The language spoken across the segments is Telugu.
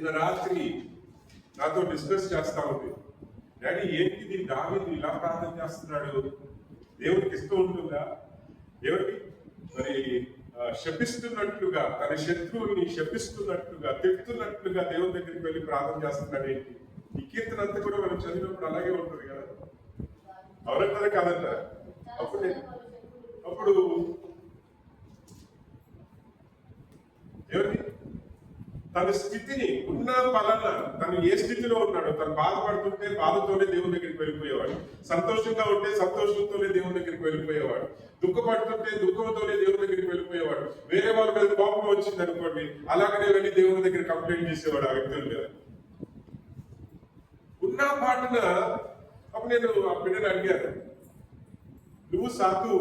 నిన్న రాత్రి నాతో డిస్కస్ చేస్తా ఉంది. డాడీ ఏంటిది దావీదు ఇలా ప్రార్థన చేస్తున్నాడు, దేవునికి ఇష్టం ఉంటుందా? దేవుడికి మరి శపిస్తున్నట్లుగా, తన శత్రువుని శపిస్తున్నట్లుగా, తిడుతున్నట్లుగా దేవుని దగ్గరికి వెళ్ళి ప్రార్థన చేస్తున్నాడు ఏంటి? ఈ కీర్తన అంతా కూడా మనం చదివినప్పుడు అలాగే ఉంటుంది కదా, అవునంటారా కాదంట? అప్పుడు ఎవరికి తన స్థితిని ఉన్న పలన, తను ఏ స్థితిలో ఉన్నాడో, తను బాధపడుతుంటే బాధతోనే దేవుని దగ్గరికి వెళ్ళిపోయేవాడు, సంతోషంగా ఉంటే సంతోషంతోనే దేవుని దగ్గరికి వెళ్ళిపోయేవాడు, దుఃఖపడుతుంటే దుఃఖంతోనే దేవుని దగ్గరికి వెళ్ళిపోయేవాడు. వేరే వాళ్ళ మీద కోపం వచ్చింది అనుకోండి, అలాగనే వెళ్ళి దేవుని దగ్గర కంప్లైంట్ చేసేవాడు ఆ వ్యక్తుల మీద. ఉన్న పాటన అప్పుడు నేను ఆ బిడ్డను అడిగాను, నువ్వు సాతు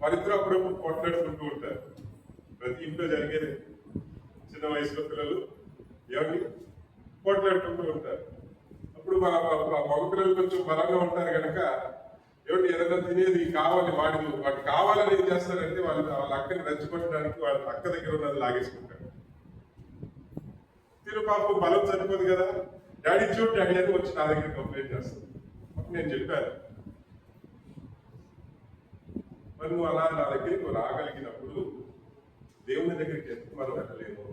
వారిద్దరూ అప్పుడప్పుడు కొట్లాడుకుంటూ ఉంటారు, ప్రతి ఇంట్లో జరిగేది. చిన్న వయసులో పిల్లలు ఎవరిని పోట్లాడుకుంటూ ఉంటారు. అప్పుడు మగ పిల్లలు కొంచెం బలంగా ఉంటారు కనుక ఎవరి ఏదైనా తినేది కావాలి, వాటి కావాలని ఏం చేస్తారంటే వాళ్ళ అక్కని రెచ్చగొట్టడానికి వాళ్ళ అక్క దగ్గర ఉన్నది లాగేసుకుంటారు. తిరు పాపం బలం సరిపోదు కదా, డాడీ చూడు డాడీ అని వచ్చి నా దగ్గర కంప్లైంట్ చేస్తాను. అప్పుడు నేను చెప్పాను, మరి నువ్వు అలా నా దగ్గరికి రాగలిగినప్పుడు దేవుని దగ్గరికి ఎందుకు మనం వెళ్ళలేము?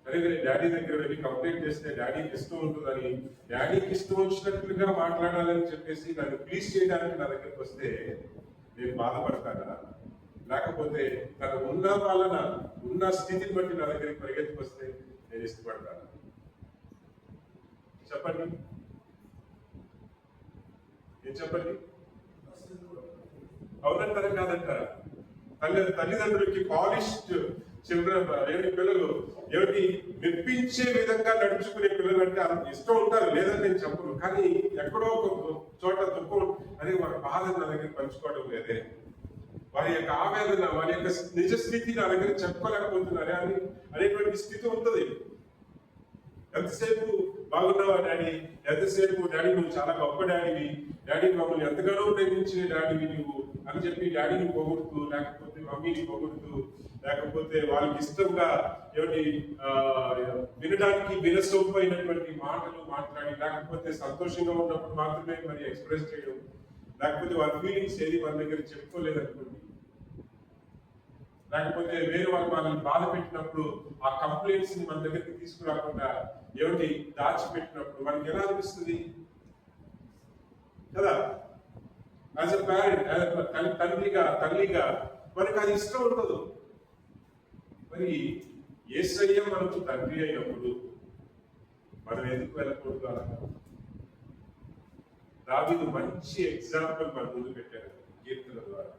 అదే డాడీ దగ్గర వెళ్ళి కంప్లైంట్ చేస్తే డాడీకి ఇష్టం ఉంటుందని, డాడీకి ఇష్టం వచ్చినట్లుగా మాట్లాడాలని చెప్పేసి నన్ను ప్లీజ్ చేయడానికి నా దగ్గరికి వస్తే నేను బాధపడతానా? లేకపోతే తన ఉన్న పాలన, ఉన్న స్థితిని బట్టి నా దగ్గరికి పరిగెత్తుకు వస్తే నేను ఇష్టపడతాను? చెప్పండి, ఏం చెప్పండి? అవునంటారా కాదంటారా? తల్లిదండ్రులకి పాలిష్డ్ చిల్డ్రన్ ఏమిటి పిల్లలు, ఏమిటి మెప్పించే విధంగా నడుచుకునే పిల్లలు అంటే ఇష్టం ఉంటారు, లేదని నేను చెప్పను. కానీ ఎక్కడో ఒక చోట దుఃఖం, అదే వారి బాధ నా దగ్గర పంచుకోవడం లేదే, వారి యొక్క ఆవేదన, వారి యొక్క నిజ స్థితి నా దగ్గర చెప్పుకోలేకపోతున్నారే అనేటువంటి స్థితి ఉంటుంది. ఎంతసేపు బాగున్నావా డాడీ, ఎంతసేపు డాడీ నువ్వు చాలా గొప్ప డాడీవి, డాడీ మమ్మల్ని ఎంతగానో ప్రేమించే డాడీవి నువ్వు అని చెప్పి డాడీని పొగుడుతూ, లేకపోతే మమ్మీని పొగుడుతూ, లేకపోతే వాళ్ళకి ఇష్టంగా ఏమిటి వినడానికి వినసొంపైనటువంటి మాటలు మాట్లాడి, లేకపోతే సంతోషంగా ఉన్నప్పుడు మాత్రమే మరి ఎక్స్ప్రెస్ చేయడం, లేకపోతే వాళ్ళ ఫీలింగ్స్ ఏది మన దగ్గర చెప్పుకోలేదనుకోండి, లేకపోతే వేరే వాళ్ళని బాధ పెట్టినప్పుడు ఆ కంప్లైంట్స్ ని మన దగ్గరికి తీసుకురాకుండా ఏమిటి దాచిపెట్టినప్పుడు మనకి ఎలా అనిపిస్తుంది కదా? యాజ్ అ పేరెంట్, తల్లిగా మనకి అది ఇష్టం ఉండదు. మరి యేసయ్య మనకు తండ్రి అయినప్పుడు మనం ఎందుకు వెళ్ళకూడదు అలా? దావీదు మంచి ఎగ్జాంపుల్ మన ముందు పెట్టారు కీర్తన ద్వారా.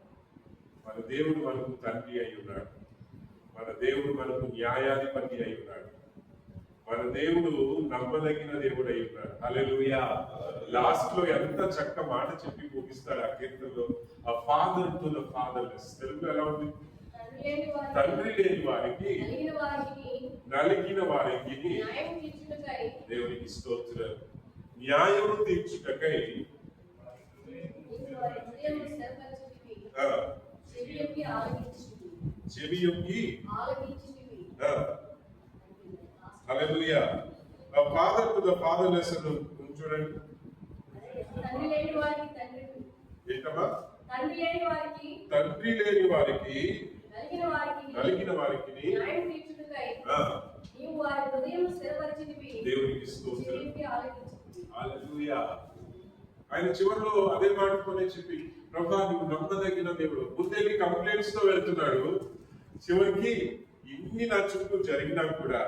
మన దేవుడు మనకు తండ్రి అయి ఉన్నాడు, మన దేవుడు మనకు న్యాయాధిపతి అయి ఉన్నాడు, మన దేవుడు నమ్మదగిన దేవుడు అయి ఉన్నాడు. హల్లెలూయా. లాస్ట్ లో ఎంత చక్క మాట చెప్పి ముగిస్తాడు ఆ కీర్తనలో, ఆ ఫాదర్ టు ద ఫాదర్లెస్. తెలుగులో ఎలా ఉంది? తండ్రి లేని వారికి, నలిగిన వారికి దేవునికి స్తోత్రం. న్యాయము తీర్చుటకై చెవియొగ్గి హల్లెలూయా. ఫాదర్ టు ద ఫాదర్లెస్ చూడండి. ఏంటమ్మా? తండ్రి లేని వారికి, నలిగిన వారికి దేవునికి స్తోత్రం. హల్లెలూయా. ఆయన చివరిలో అదే మాటతోనే చెప్పి, ప్రభా నువ్వు నమ్మదగిన దేవుడు. ముందేమి కంప్లైంట్స్ తో వెళ్తున్నాడు, చివరికి ఇన్ని నా చుట్టూ జరిగినా కూడా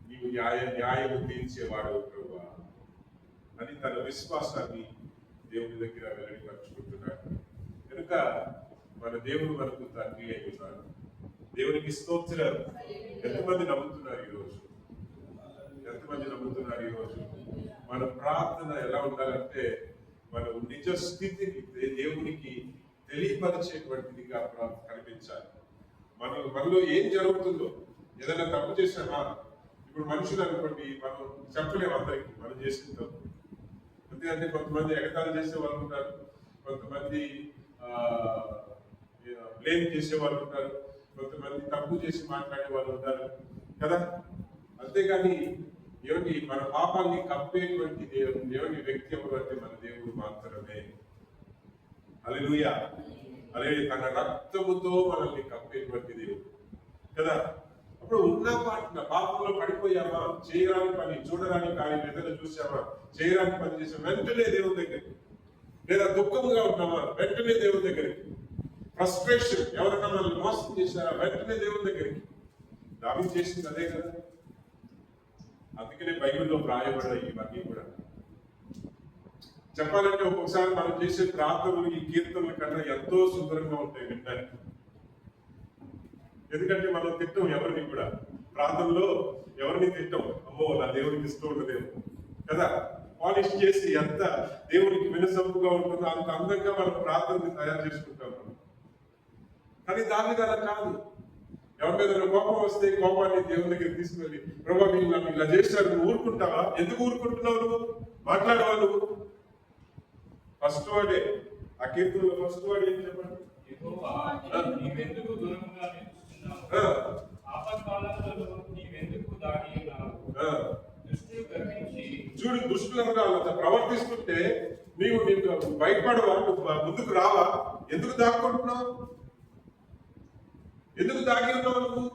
నీవు న్యాయము తీర్చేవాడు ప్రభా అని తన విశ్వాసాన్ని దేవుని దగ్గర వెల్లడిపరుచుకుంటున్నాడు. కనుక మన దేవుడు మనకు తండ్రి అయి ఉన్నాడు. దేవునికి స్తోత్రం. ఎంతమంది నమ్ముతున్నారు ఈరోజు? ఎంతమంది నమ్ముతున్నారు ఈరోజు? మన ప్రార్థన ఎలా ఉండాలంటే, మన నిజ స్థితిని దేవునికి తెలియపరిచేటువంటిదిగా కనిపించాలి. మనలో ఏం జరుగుతుందో, ఏదైనా తప్పు చేసామా, ఇప్పుడు మనుషులు అనుకోండి, మనం చెప్పలేము అందరికి మనం చేసిన తప్పు. ఎందుకంటే కొంతమంది ఎగతాళి చేసే వాళ్ళు ఉంటారు, కొంతమంది బ్లేమ్ చేసే వాళ్ళు ఉంటారు, కొంతమంది తప్పు చేసి మాట్లాడే వాళ్ళు ఉంటారు కదా. అంతేగాని ఏమిటి మన పాపాన్ని కప్పేటువంటి దేవుని వ్యక్తి ఎవరంటే మన దేవుడు మాత్రమే. హల్లెలూయా. అదే తన రక్తముతో మనల్ని కప్పేటువంటి దేవుడు కదా. అప్పుడు ఉన్న పాపంలో పడిపోయామా, చేయరాని పని, చూడరాని కార్యం ఏదైనా చూసామా, చేయరాని పని చేసాం, వెంటనే దేవుని దగ్గరికి. లేదా దుఃఖంగా ఉన్నామా, వెంటనే దేవుని దగ్గరికి. ఫ్రస్ట్రేషన్, ఎవరైనా మనల్ని మోసం చేశారా, వెంటనే దేవుని దగ్గరికి. దావీదు చేసింది అదే కదా. అందుకనే బైబిల్లో వ్రాయబడ్డాయి ఇవన్నీ కూడా. చెప్పాలంటే ఒక్కొక్కసారి మనం చేసే ప్రార్థనలు ఈ కీర్తనల కన్నా ఎంతో సుందరంగా ఉంటాయి వినడానికి. ఎందుకంటే మనం తిట్టం ఎవరిని కూడా, ప్రార్థనలో ఎవరిని తిట్టం. అమ్మో నా దేవుడికి ఇష్టం ఉండదేమో కదా. పాలిష్ చేసి ఎంత దేవుడికి వినసొంపుగా ఉంటుందో అంత అందంగా మనం ప్రార్థనని తయారు చేసుకుంటాం మనం. కానీ దావీదు అలా కాదు. ఎవరి మీద కోపం వస్తే కోపాన్ని దేవుని దగ్గర తీసుకువెళ్ళి, ప్రభా మీరు నన్ను ఇలా చేశారు, నువ్వు ఊరుకుంటావా? ఎందుకు ఊరుకుంటున్నావు? నువ్వు మాట్లాడవా? నువ్వు ఫస్ట్ వర్డే ఆ కీర్తనలో ఫస్ట్ వర్డ్ ఏం చెప్పండి? చూడు, దుష్టులంగా ప్రవర్తిస్తుంటే నీకు భయపడవా? నువ్వు ముందుకు రావా? ఎందుకు దాక్కుంటున్నావు? ఎందుకు దాగి ఉన్నావు నువ్వు?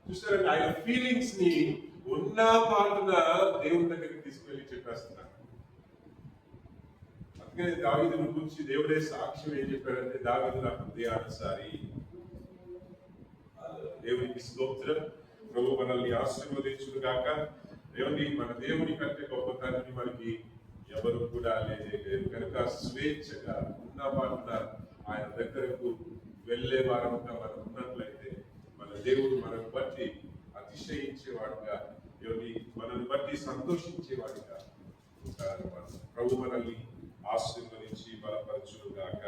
చూస్తారంటే ఆయన ఫీలింగ్స్ ని ఉన్న పాటున దేవుని దగ్గరికి తీసుకువెళ్ళి చెప్పేస్తున్నారు. అందుకని దావీదుని గురించి దేవుడే సాక్ష్యం ఏం చెప్పాడంటే, దావీదు నా హృదయానుసారి. దేవునికి స్తోత్రం. ప్రభు మనల్ని ఆశీర్వదించును గాక. మన దేవుని కంటే గొప్ప తండ్రి మనకి ఎవరు కూడా లేదు కనుక స్వేచ్ఛగా ఉన్న పాటున ఆయన దగ్గరకు వెళ్ళే వారంగా మనం ఉన్నట్లయితే మన దేవుడు మనల్ని బట్టి అతిశయించేవాడుగా, మనల్ని బట్టి సంతోషించేవాడుగా ఉంటారు. ప్రభు మనల్ని ఆశీర్వదించి బలపరచును గాక.